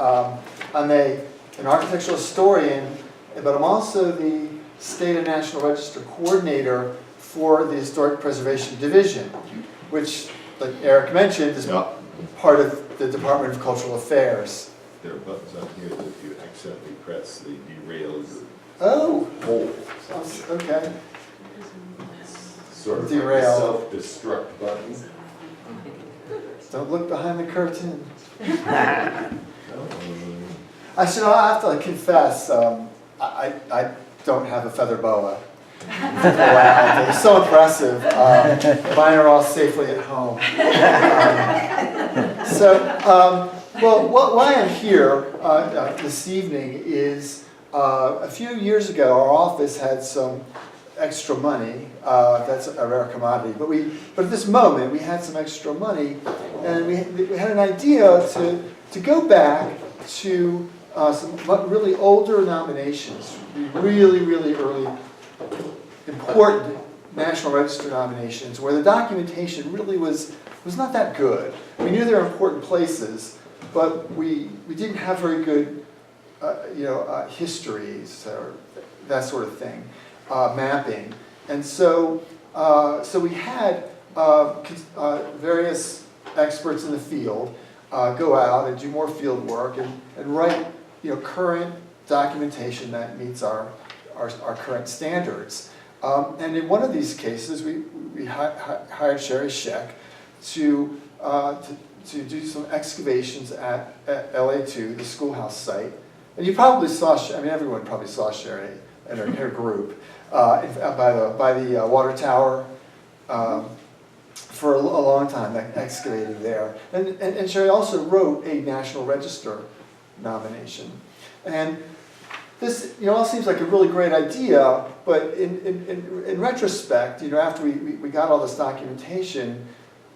I'm an architectural historian, but I'm also the State and National Register Coordinator for the Historic Preservation Division, which, like Eric mentioned, is part of the Department of Cultural Affairs. There are buttons up here that if you accidentally press, they derail your Oh, whole. okay. Sort of Derail. like a self-destruct button. Don't look behind the curtain. No. I have to confess, I don't have a feather boa. Wow, they're so impressive. Mine are all safely at home. Well, why I'm here this evening is a few years ago our office had some extra money. That's a rare commodity, but at this moment we had some extra money, and we had an idea to go back to some really older nominations, really early important National Register nominations where the documentation really was not that good. We knew they were important places, but we didn't have very good histories or that sort of thing, mapping. And so we had various experts in the field go out and do more field work and write current documentation that meets our current standards. And in one of these cases, we hired Cherie Scheick to do some excavations at LA2, the schoolhouse site. And you probably saw, everyone probably saw Cherie and her group by the water tower for a long time, excavating there. And Cherie also wrote a National Register nomination. And this all seems like a really great idea, but in retrospect, after we got all this documentation,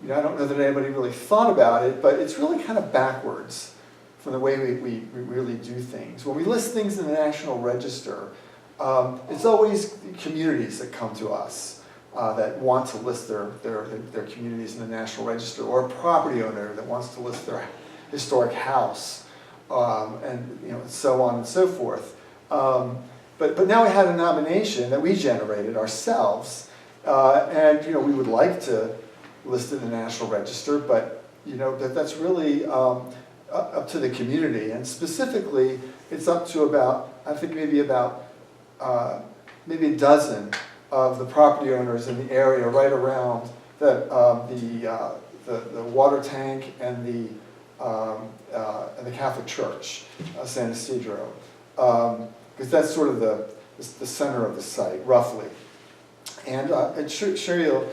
I don't know that anybody really thought about it, but it's really kind of backwards from the way we really do things. When we list things in the National Register, it's always communities that come to us that want to list their communities in the National Register, or a property owner that wants to list their historic house, and so on and so forth. But now we had a nomination that we generated ourselves, and we would like to list in the National Register, but that's really up to the community, and specifically it's up to about, I think maybe a dozen of the property owners in the area right around the water tank and the Catholic Church, San Isidro. Because that's sort of the center of the site, roughly. And Cherie will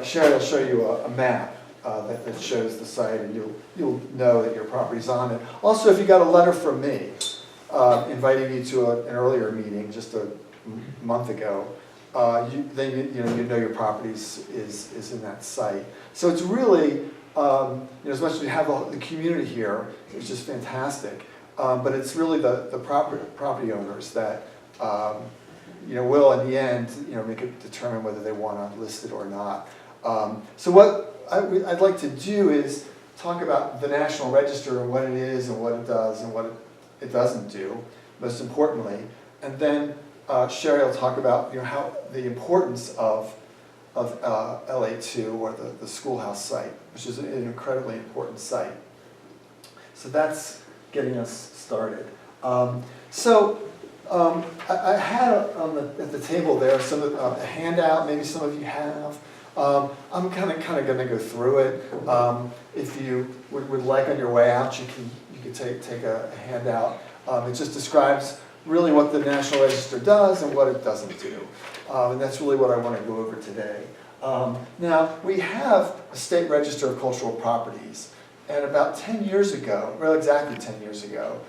show you a map that shows the site, and you'll know that your property's on it. Also, if you got a letter from me inviting you to an earlier meeting just a month ago, then you know your property is in that site. So it's really, as much as we have the community here, it's just fantastic. But it's really the property owners that will, in the end, determine whether they want to list it or not. So what I'd like to do is talk about the National Register and what it is and what it does and what it doesn't do, most importantly, and then Cherie will talk about how the importance of LA2, or the schoolhouse site, which is an incredibly important site. So that's getting us started. I had at the table there a handout. Maybe some of you have. I'm kind of going to go through it. If you would like on your way out, you can take a handout. It just describes really what the National Register does and what it doesn't do, and that's really what I want to go over today. Now we have a State Register of Cultural Properties. And about 10 years ago, well, exactly 10 years ago,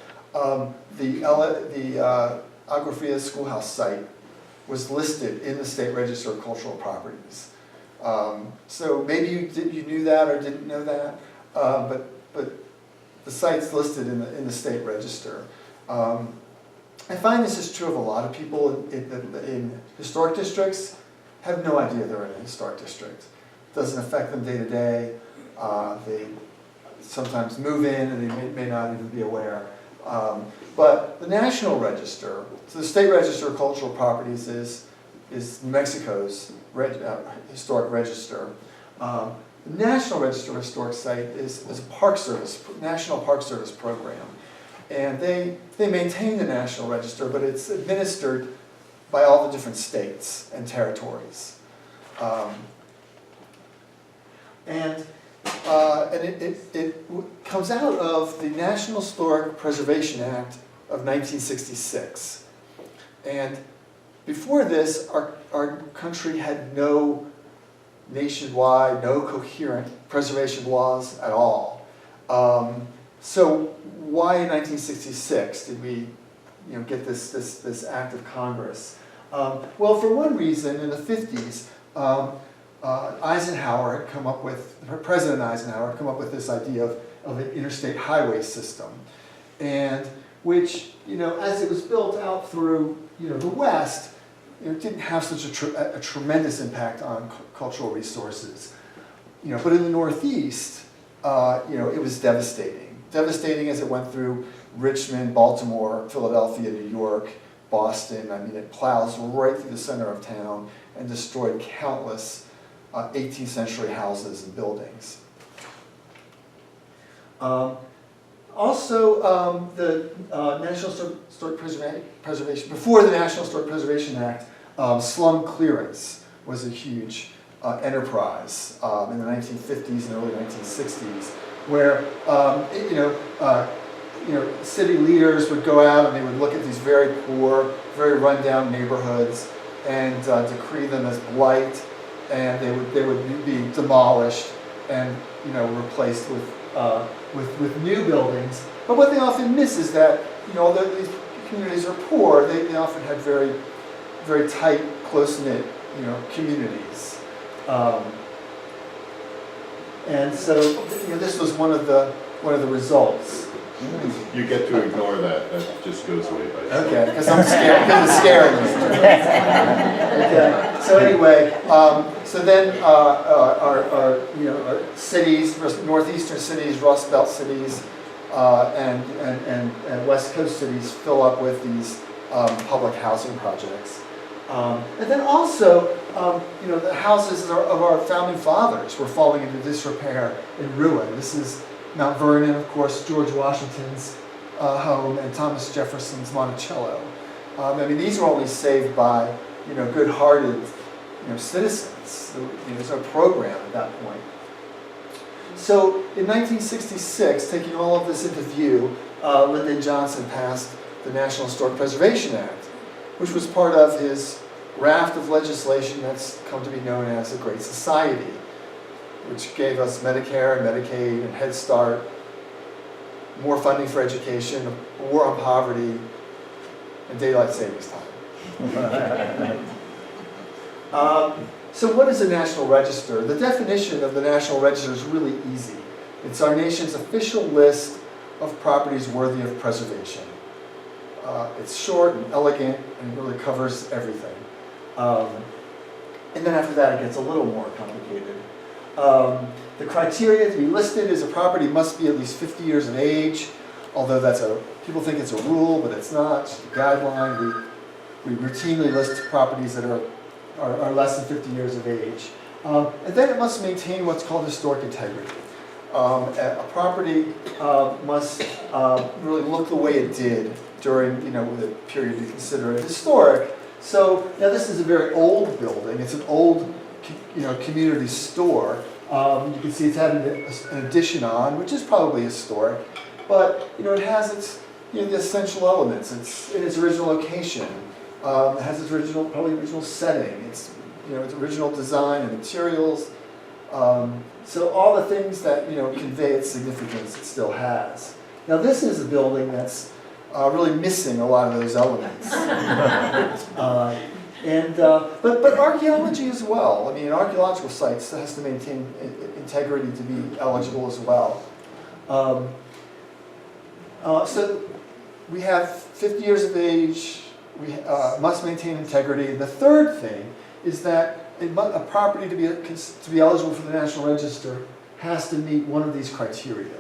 the Agua Fria schoolhouse site was listed in the State Register of Cultural Properties. So maybe you knew that or didn't know that, but the site's listed in the State Register. I find this is true of a lot of people in historic districts. Have no idea they're in a historic district. Doesn't affect them day to day. sometimes move in and they may not even be aware. But the National Register, so the State Register of Cultural Properties is New Mexico's historic register. The National Register of Historic Site is a Park Service, National Park Service program. And they maintain the National Register, but it's administered by all the different states and territories. And it comes out of the National Historic Preservation Act of 1966. And before this, our country had no nationwide, no coherent preservation laws at all. So why in 1966 did we get this act of Congress? Well, for one reason, in the 50s, Eisenhower had come up with, President Eisenhower had come up with this idea of an interstate highway system, and which, as it was built out through, the West, it didn't have such a tremendous impact on cultural resources. But in the Northeast, it was devastating. Devastating as it went through Richmond, Baltimore, Philadelphia, New York, Boston. I mean, it plows right through the center of town and destroyed countless 18th century houses and buildings. Also, the National Historic Preservation, before the National Historic Preservation Act, slum clearance was a huge enterprise in the 1950s and early 1960s, where city leaders would go out and they would look at these very poor, very rundown neighborhoods and decree them as blight, and they would be demolished and replaced with new buildings. But what they often miss is that although these communities are poor, they often had very, very tight, close-knit communities. And so this was one of the results. You get to ignore that. That just goes away by itself. Okay, because I'm scared. Because it's scaring me. Okay. So anyway, so then our cities, northeastern cities, Rust Belt cities, and West Coast cities fill up with these public housing projects. And then also, the houses of our founding fathers were falling into disrepair and ruin. This is Mount Vernon, of course, George Washington's home, and Thomas Jefferson's Monticello. These were only saved by, good-hearted, citizens. There's no program at that point. So in 1966, taking all of this into view, Lyndon Johnson passed the National Historic Preservation Act, which was part of his raft of legislation that's come to be known as the Great Society, which gave us Medicare and Medicaid and Head Start, more funding for education, a war on poverty, and daylight savings time. So what is a National Register? The definition of the National Register is really easy. It's our nation's official list of properties worthy of preservation. It's short and elegant and really covers everything. And then after that it gets a little more complicated. The criteria to be listed is a property must be at least 50 years of age, although people think it's a rule, but it's not, it's just a guideline. We routinely list properties that are less than 50 years of age. And then it must maintain what's called historic integrity. A property must really look the way it did during the period we consider it historic. So now this is a very old building. It's an old community store. You can see it's had an addition on, which is probably historic, but it has its the essential elements. It's in its original location. It has its probably original setting. It's its original design and materials. So all the things that convey its significance, it still has. Now this is a building that's really missing a lot of those elements. But archaeology as well. Archaeological sites has to maintain integrity to be eligible as well. So we have 50 years of age. We must maintain integrity. The third thing is that a property to be eligible for the National Register has to meet one of these criteria.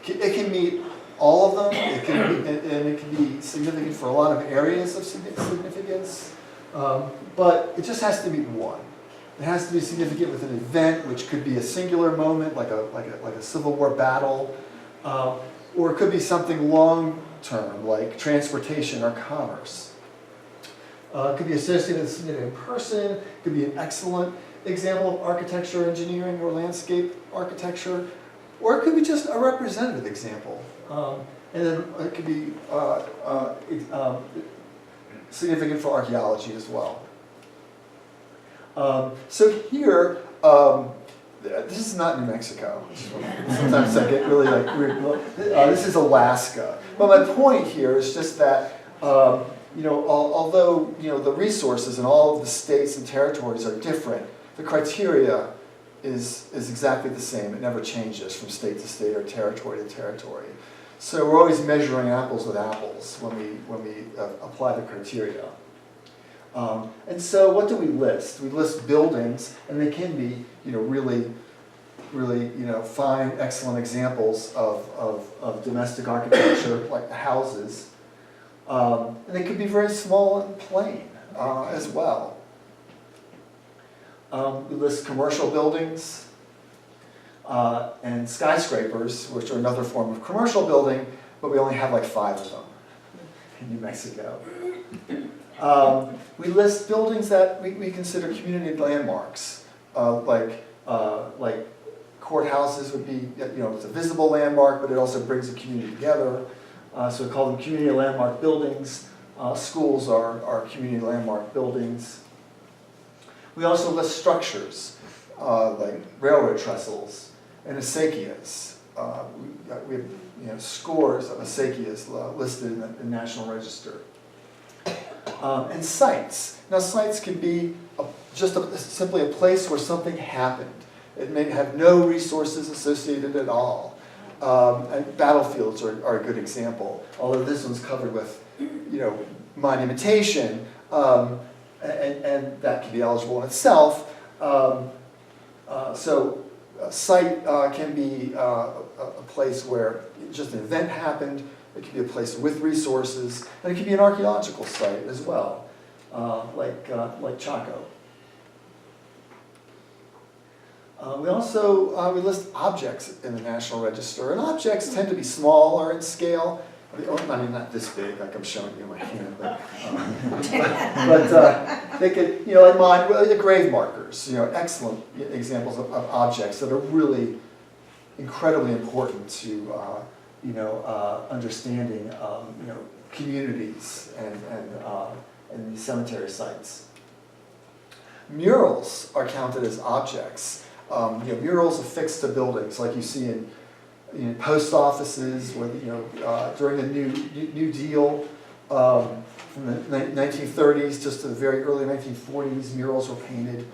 It can meet all of them, it can be, and it can be significant for a lot of areas of significance, but it just has to meet one. It has to be significant with an event, which could be a singular moment, like a Civil War battle, or it could be something long-term, like transportation or commerce. It could be associated with a significant person, it could be an excellent example of architecture, engineering, or landscape architecture, or it could be just a representative example. And then it could be significant for archaeology as well. So here, this is not New Mexico. Sometimes I get really like weird. This is Alaska. But my point here is just that although the resources in all of the states and territories are different, the criteria is exactly the same. It never changes from state to state or territory to territory. So we're always measuring apples with apples when we apply the criteria. And so what do we list? We list buildings, and they can be really fine, excellent examples of domestic architecture, like houses. And they could be very small and plain as well. We list commercial buildings and skyscrapers, which are another form of commercial building, but we only have like 5 of them in New Mexico. We list buildings that we consider community landmarks, like courthouses would be, it's a visible landmark, but it also brings a community together. So we call them community landmark buildings. Schools are community landmark buildings. We also list structures, like railroad trestles and acequias. We have scores of acequias listed in the National Register. And sites. Now sites can be simply a place where something happened. It may have no resources associated at all. And battlefields are a good example, although this one's covered with monumentation, and that can be eligible in itself. So a site can be a place where just an event happened. It can be a place with resources, and it can be an archaeological site as well, like Chaco. We also we list objects in the National Register, and objects tend to be smaller in scale. I mean, not this big, like I'm showing you in my hand, but they could, like mine, the grave markers, excellent examples of objects that are really incredibly important to, understanding, communities and these cemetery sites. Murals are counted as objects. Murals affixed to buildings, like you see in post offices, where during the New Deal, from the 1930s just to the very early 1940s, murals were painted,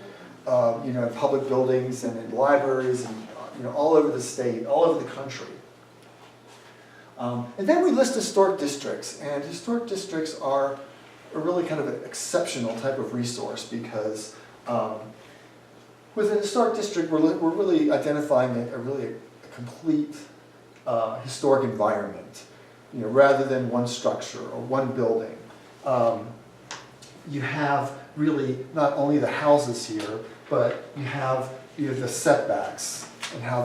in public buildings and in libraries and all over the state, all over the country. And then we list historic districts, and historic districts are a really kind of an exceptional type of resource because with a historic district, we're really identifying a complete historic environment, rather than one structure or one building. You have really not only the houses here, but you have the setbacks and how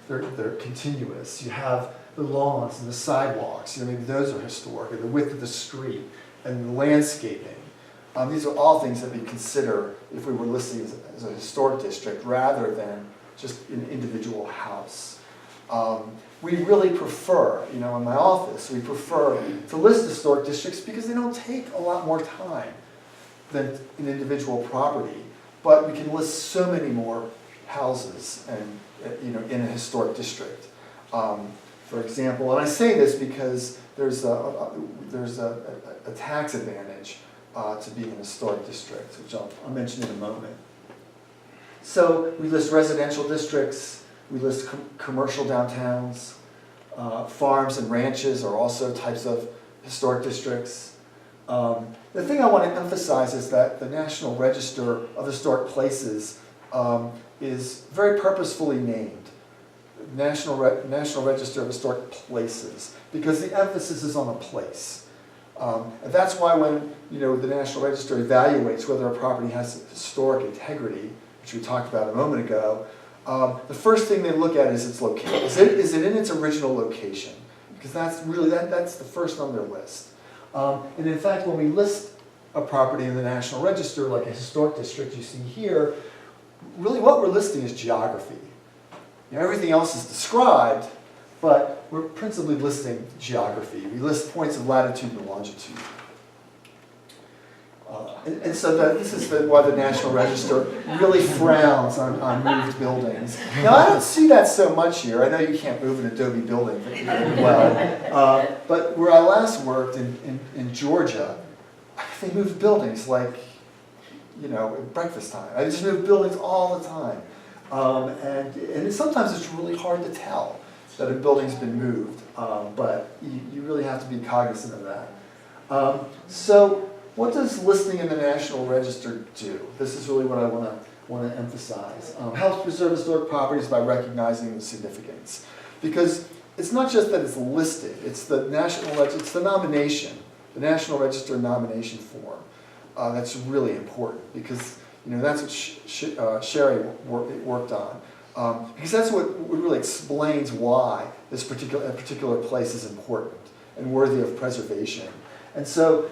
they're continuous. You have the lawns and the sidewalks. Maybe those are historic, or the width of the street and the landscaping. These are all things that we consider if we were listing as a historic district rather than just an individual house. We really prefer, in my office, we prefer to list historic districts because they don't take a lot more time than an individual property, but we can list so many more houses and in a historic district. For example, and I say this because there's a tax advantage to being an historic district, which I'll mention in a moment. So we list residential districts. We list commercial downtowns. Farms and ranches are also types of historic districts. The thing I want to emphasize is that the National Register of Historic Places is very purposefully named. National Register of Historic Places, because the emphasis is on a place. And that's why when the National Register evaluates whether a property has historic integrity, which we talked about a moment ago, the first thing they look at is its location. Is it in its original location? Because that's the first on their list. And in fact, when we list a property in the National Register, like a historic district you see here, really what we're listing is geography. Everything else is described, but we're principally listing geography. We list points of latitude and longitude. And so this is why the National Register really frowns on moved buildings. Now, I don't see that so much here. I know you can't move an adobe building very well. But where I last worked in Georgia, they moved buildings like, at breakfast time. I just moved buildings all the time. And sometimes it's really hard to tell that a building's been moved, but you really have to be cognizant of that. So what does listing in the National Register do? This is really what I want to emphasize. Helps preserve historic properties by recognizing the significance. Because it's not just that it's listed, it's the it's the nomination, the National Register nomination form. That's really important because that's what Cherie worked on. Because that's what really explains why this particular place is important and worthy of preservation. And so,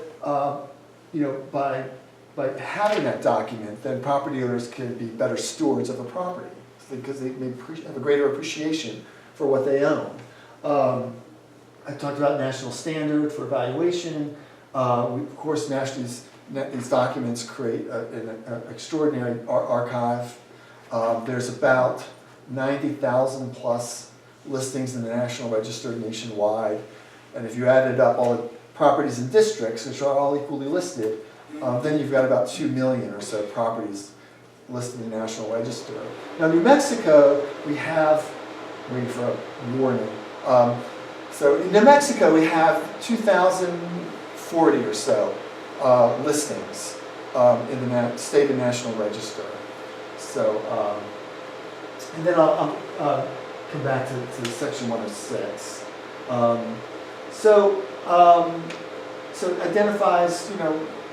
by having that document, then property owners can be better stewards of the property because they may have a greater appreciation for what they own. I talked about national standard for evaluation. Of course, these documents create an extraordinary archive. There's about 90,000 plus listings in the National Register nationwide. And if you added up all the properties and districts, which are all equally listed, then you've got about 2 million or so properties listed in the National Register. Now, New Mexico, we have, waiting for a warning. So in New Mexico, we have 2,040 or so listings in the state and National Register. So, and then I'll come back to section 106. So it identifies,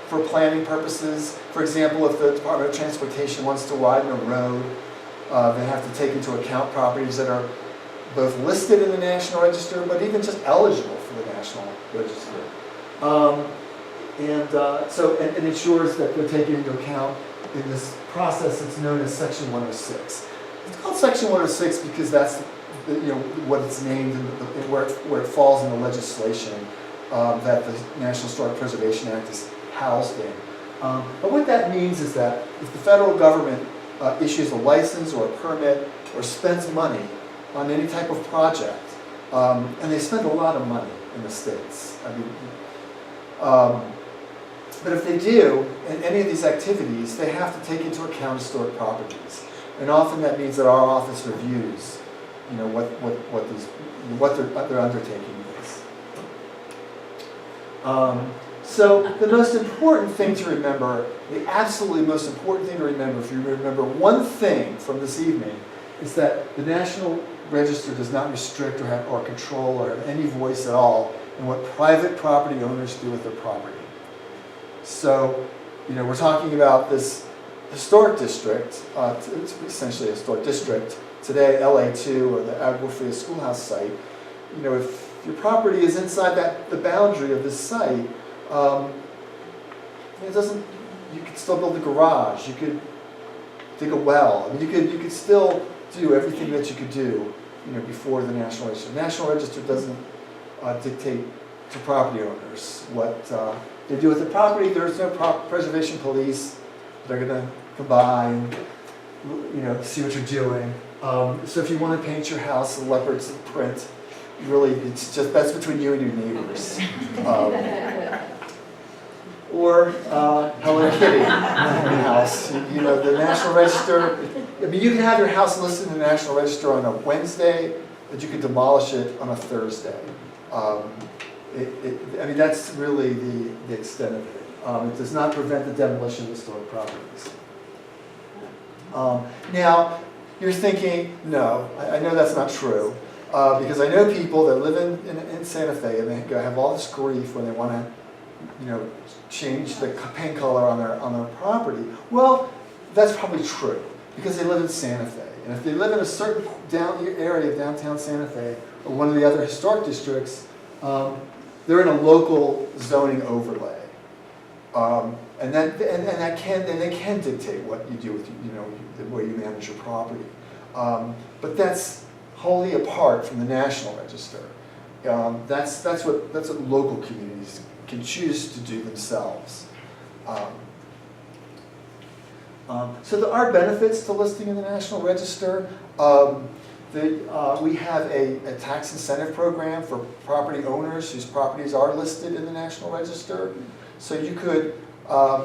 for planning purposes, for example, if the Department of Transportation wants to widen a road, they have to take into account properties that are both listed in the National Register, but even just eligible for the National Register. And it ensures that they're taken into account in this process that's known as Section 106. It's called Section 106 because that's what it's named and where it falls in the legislation that the National Historic Preservation Act is housed in. But what that means is that if the federal government issues a license or a permit or spends money on any type of project, and they spend a lot of money in the states. But if they do, in any of these activities, they have to take into account historic properties. And often that means that our office reviews, what their undertaking is. So the most important thing to remember, the absolutely most important thing to remember, if you remember one thing from this evening, is that the National Register does not restrict or control or have any voice at all in what private property owners do with their property. So, we're talking about this historic district, it's essentially a historic district, today LA2 or the Agua Fria schoolhouse site. If your property is inside the boundary of this site, you could still build a garage, you could dig a well, you could still do everything that you could do, before the National Register. The National Register doesn't dictate to property owners what they do with the property. There's no preservation police. They're going to come by and see what you're doing. So if you want to paint your house a leopard's print, really, that's between you and your neighbors. Or Hello Kitty in the house. The National Register. You can have your house listed in the National Register on a Wednesday, but you can demolish it on a Thursday. That's really the extent of it. It does not prevent the demolition of historic properties. Now, you're thinking, no, I know that's not true. Because I know people that live in Santa Fe and they have all this grief when they want to, change the paint color on their property. Well, that's probably true because they live in Santa Fe. And if they live in a certain area of downtown Santa Fe or one of the other historic districts, they're in a local zoning overlay. And they can dictate what you do with the way you manage your property. But that's wholly apart from the National Register. That's what local communities can choose to do themselves. So there are benefits to listing in the National Register. We have a tax incentive program for property owners whose properties are listed in the National Register. So you could,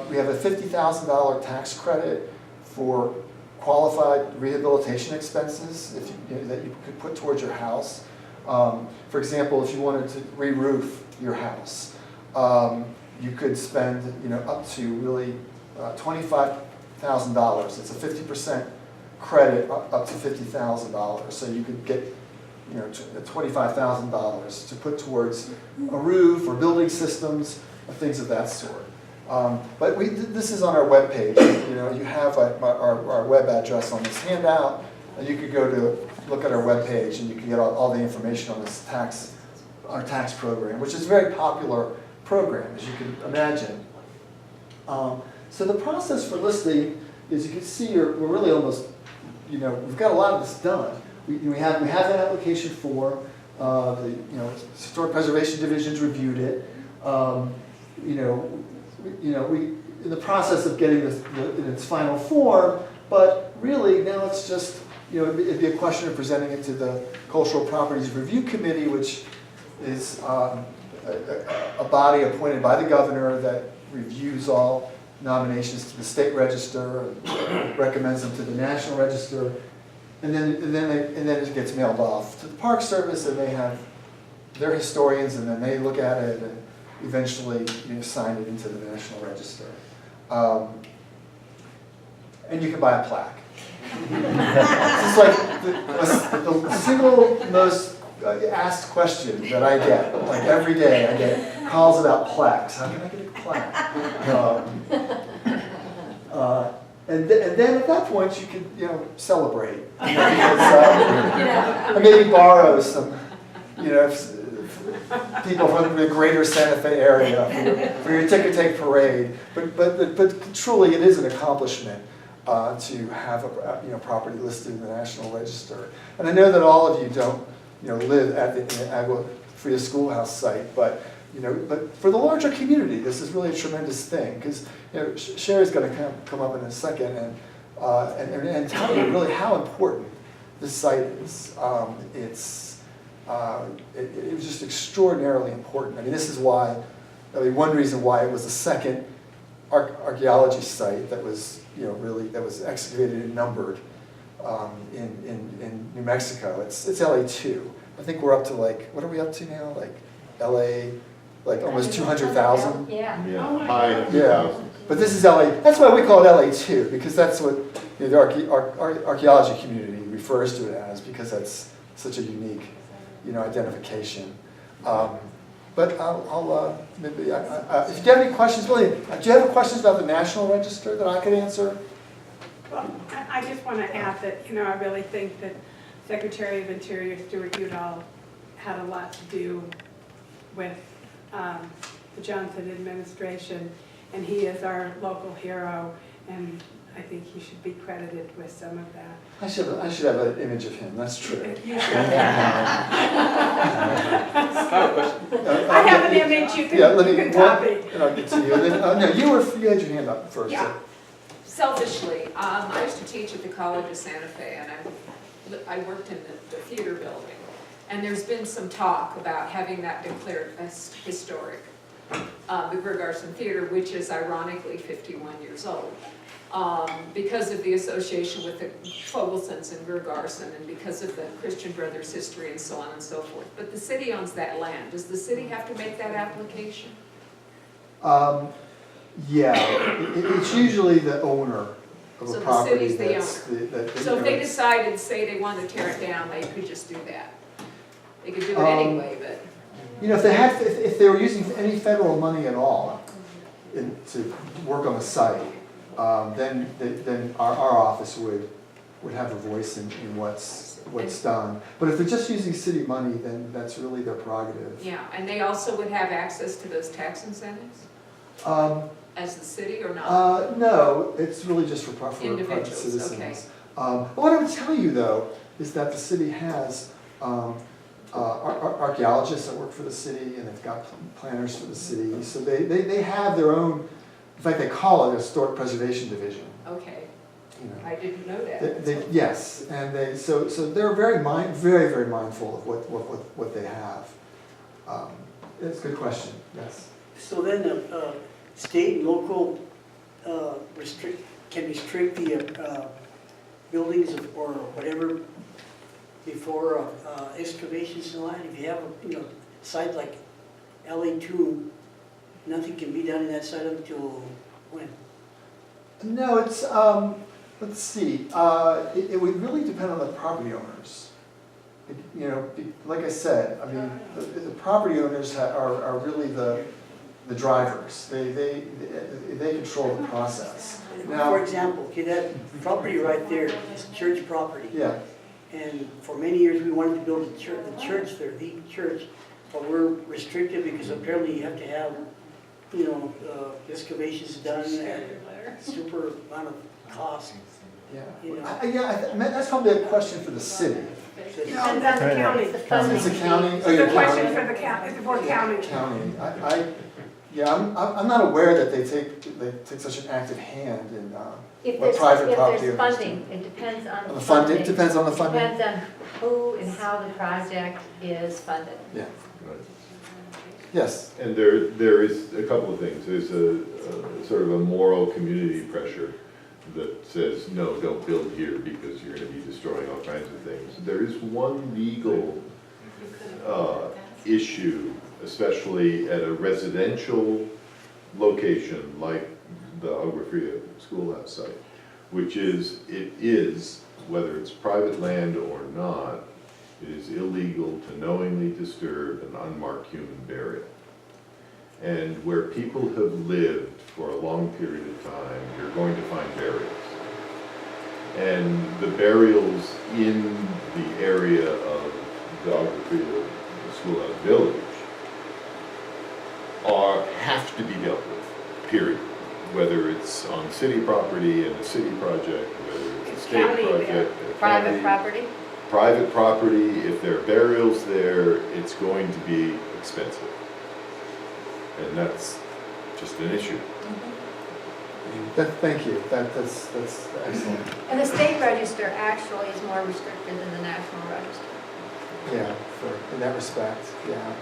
we have a $50,000 tax credit for qualified rehabilitation expenses that you could put towards your house. For example, if you wanted to re-roof your house, you could spend up to really $25,000. It's a 50% credit up to $50,000. So you could get $25,000 to put towards a roof or building systems or things of that sort. But this is on our webpage. You have our web address on this handout, and you could go to look at our webpage, and you can get all the information on this our tax program, which is a very popular program, as you can imagine. So the process for listing is, you can see, we're really almost, we've got a lot of this done. We have an application form. The Historic Preservation Division's reviewed it. We in the process of getting this in its final form, but really now it's just, it'd be a question of presenting it to the Cultural Properties Review Committee, which is a body appointed by the governor that reviews all nominations to the state register, and recommends them to the National Register, and then it gets mailed off to the Park Service, and they have their historians, and then they look at it and eventually sign it into the National Register. And you can buy a plaque. It's like the single most asked question that I get. Like every day I get calls about plaques. How can I get a plaque? And then at that point you can celebrate. And maybe borrow some people from the greater Santa Fe area for your ticker tape parade. But truly it is an accomplishment to have a property listed in the National Register. And I know that all of you don't live at the Agua Fria Schoolhouse site, but for the larger community, this is really a tremendous thing, because Cherie's going to come up in a second and tell you really how important this site is. It was just extraordinarily important. I mean, this is why, one reason why it was the second archaeology site that was that was excavated and numbered in New Mexico. It's LA2. I think we're up to what are we up to now? Like LA, almost 200,000. Yeah. High. Yeah. But this is LA. That's why we call it LA2, because that's what the archaeology community refers to it as, because that's such a unique identification. But I'll maybe, if you have any questions, do you have questions about the National Register that I could answer? Well, I just want to add that, I really think that Secretary of Interior Stuart Udall had a lot to do with the Johnson administration, and he is our local hero, and I think he should be credited with some of that. I should have an image of him. That's true. You should. I have an image you can copy. And I'll get to you. And then, no, you had your hand up first. Yeah. Selfishly, I used to teach at the College of Santa Fe, and I worked in the theater building. And there's been some talk about having that declared as historic with Gergarsen Theater, which is ironically 51 years old. Because of the association with the Fogelsons and Gergarsen, and because of the Christian Brothers history and so on and so forth. But the city owns that land. Does the city have to make that application? Yeah, it's usually the owner of So a the property city's the that's. owner. that- So if you they know, decided, say they wanted to tear it down, they could just do that. They could do it Um, anyway, but, You know, if they were using any federal money at all to work on the site, then our office would have a voice in what's done. But if they're just using city money, then that's really their prerogative. yeah, and they also would have access to those tax incentives as the city or not? No, it's really just for private Individuals, citizens. okay. What I would tell you though, is that the city has archaeologists that work for the city, and they've got planners for the city, so they have their own, in fact, they call it a historic preservation division, Okay, you know. I didn't know that. Yes, and so they're very mindful of what they have. It's a good question, yes. So then the state and local can restrict the buildings or whatever before excavations and land? If you have a site like LA2, nothing can be done in that site until when? No, it's, let's see, it would really depend on the property owners. You know, like I said, I mean, the property owners are really the drivers. They control the process. Now, For example, okay, that property right there is church property. yeah, And for many years, we wanted to build the church there, the church, but we're restricted because apparently you have to have, excavations done at super amount of cost. yeah. You know. That's probably a question for the city. Depends on the county. It's a county. It's a question for the county, for county. County. I'm not aware that they take such an active hand in If what there's, private if property there's owners do. funding, it depends on On the the funding, funding. it depends on the funding. Depends on who and how the project is funded. Yeah, Right. yes, And there is a couple of things. There's a sort of a moral community pressure that says, no, don't build here because you're going to be destroying all kinds of things. There is one legal issue, especially at a residential location like the Agua Fria schoolhouse site, which is, whether it's private land or not, it is illegal to knowingly disturb an unmarked human burial. And where people have lived for a long period of time, you're going to find burials. And the burials in the area of the Agua Fria schoolhouse village have to be dealt with, period. Whether it's on city property and a city project, whether it's a state County, project. a Private county- property? Private property, if there are burials there, it's going to be expensive. And that's just an issue. thank you, that's excellent. And the state register actually is more restricted than the national register. Yeah, in that respect, yeah.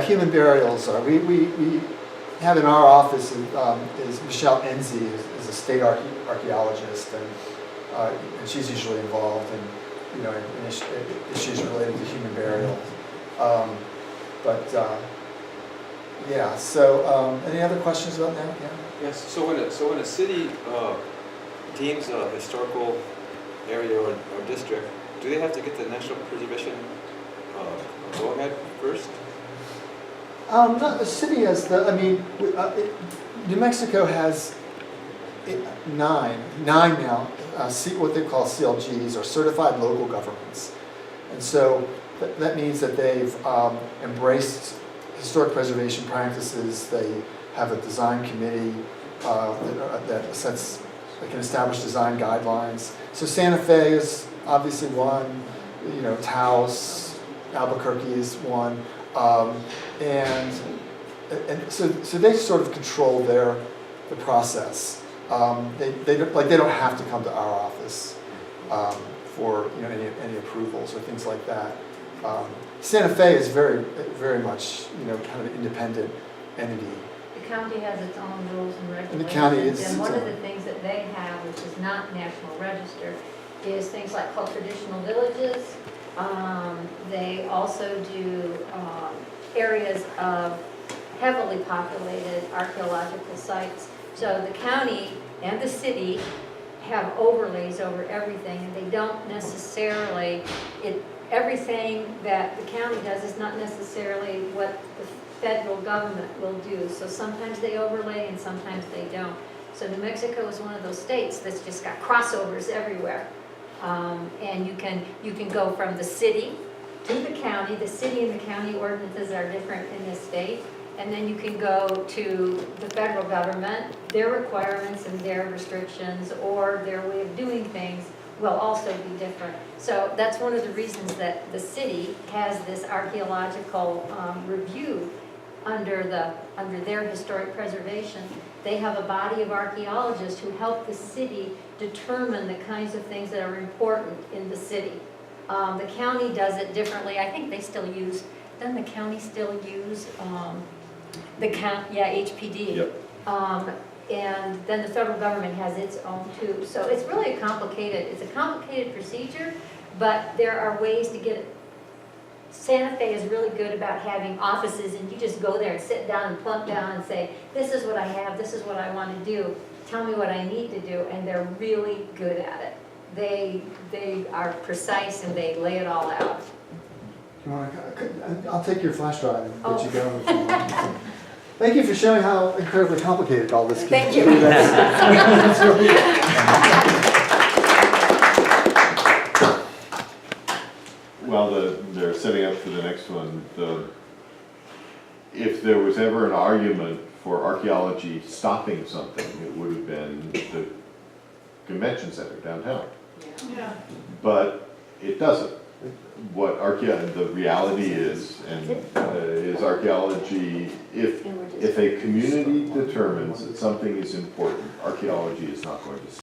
Human burials are, we have in our office is Michelle Enzi, is a state archaeologist, and she's usually involved in, in issues related to human burial. So, any other questions about that? Yeah. Yes, so when a city deems a historical area or district, do they have to get the national preservation go ahead first? No, the city has New Mexico has nine now, what they call CLGs, or Certified Local Governments. And so that means that they've embraced historic preservation practices. They have a design committee that can establish design guidelines. So Santa Fe is obviously one, Taos, Albuquerque is one. And so they sort of control the process. They don't have to come to our office for any approvals or things like that. Santa Fe is very, very much kind of an independent entity. The county has its own rules and regulations. And the county is And one its of the own. things that they have, which is not national register, is things like called traditional villages. They also do areas of heavily populated archaeological sites. So the county and the city have overlays over everything, and they don't necessarily, everything that the county does is not necessarily what the federal government will do. So sometimes they overlay and sometimes they don't. So New Mexico is one of those states that's just got crossovers everywhere. And you can go from the city to the county. The city and the county ordinances are different in this state. And then you can go to the federal government, their requirements and their restrictions or their way of doing things will also be different. So that's one of the reasons that the city has this archaeological review under their historic preservation. They have a body of archaeologists who help the city determine the kinds of things that are important in the city. The county does it differently. I think they still use, doesn't the county still use HPD? Yep. And then the federal government has its own too. So it's really a complicated procedure, but there are ways to get it. Santa Fe is really good about having offices, and you just go there and sit down and plunk down and say, this is what I have, this is what I want to do, tell me what I need to do, and they're really good at it. They are precise and they lay it all out. I'll take your flash drive and let you go. Thank you for showing how incredibly complicated all this can be. Thank you. That's really While they're setting up for the next one, if there was ever an argument for archaeology stopping something, it would have been the convention center downtown. Yeah. But it doesn't. What the reality is, is archaeology, if a community determines that something is important, archaeology is not going to